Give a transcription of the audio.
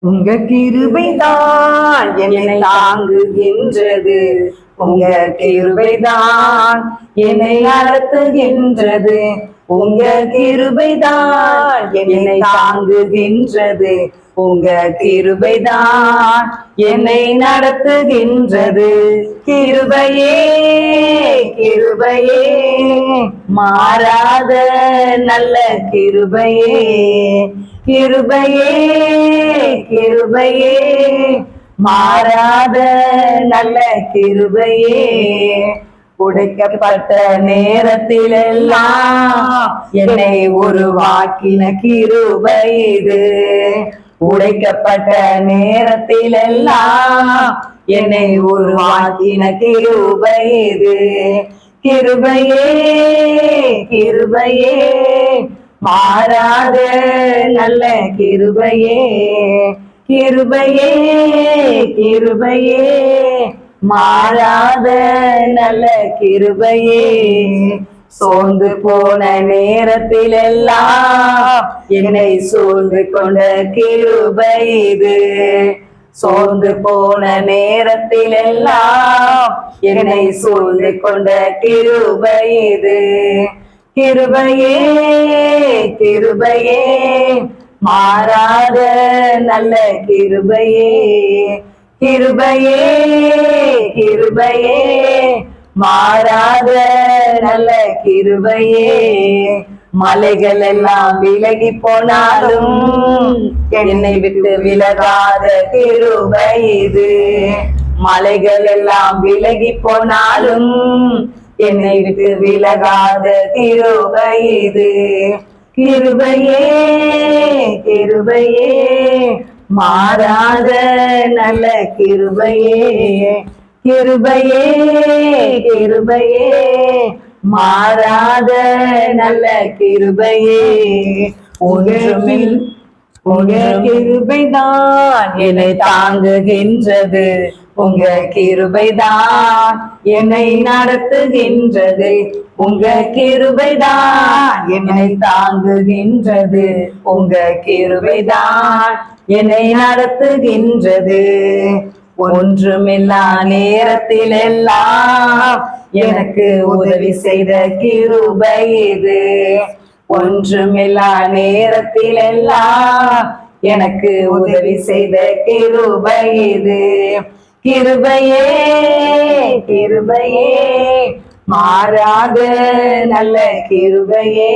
உங்க கிருபைதான் என்னை தாங்குகின்றது. உங்க கிருபைதான் என்னை நடத்துகின்றது. உங்க கிருபைதான் என்னை தாங்குகின்றது. உங்க கிருபைதான் என்னை நடத்துகின்றது. கிருபையே கிருபையே மாறாத நல்ல கிருபையே. கிருபையே கிருபையே மாறாத நல்ல கிருபையே. உடைக்கப்பட்ட நேரத்திலெல்லாம் என்னை உருவாக்கின கிருபை இது. உடைக்கப்பட்ட நேரத்திலெல்லாம் என்னை உருவாக்கின கிருபை இது. கிருபையே கிருபையே மாறாத நல்ல கிருபையே. கிருபையே கிருபையே மாறாத நல்ல கிருபையே. சோர்ந்து போன நேரத்திலெல்லாம் என்னை சூழ்ந்து கொண்ட கிருபை இது. சோர்ந்து போன நேரத்திலெல்லாம் என்னை சூழ்ந்து கொண்ட கிருபை இது. கிருபையே கிருபையே மாறாத நல்ல கிருபையே. கிருபையே கிருபையே மாறாத நல்ல கிருபையே. மலைகள் எல்லாம் விலகி போனாலும் என்னை விட்டு விலகாத கிருபை இது. மலைகள் எல்லாம் விலகி போனாலும் என்னை விட்டு விலகாத கிருபை இது. கிருபையே கிருபையே மாறாத நல்ல கிருபையே. கிருபையே கிருபையே மாறாத நல்ல கிருபையே. உங்க கிருபைதான் என்னை தாங்குகின்றது. உங்க கிருபைதான் என்னை நடத்துகின்றது. உங்க கிருபைதான் என்னை தாங்குகின்றது. உங்க கிருபைதான் என்னை நடத்துகின்றது. ஒன்றுமில்லா நேரத்திலெல்லாம் எனக்கு உதவி செய்த கிருபை இது. ஒன்றுமில்லா நேரத்திலெல்லாம் எனக்கு உதவி செய்த கிருபை இது. கிருபையே கிருபையே மாறாத நல்ல கிருபையே.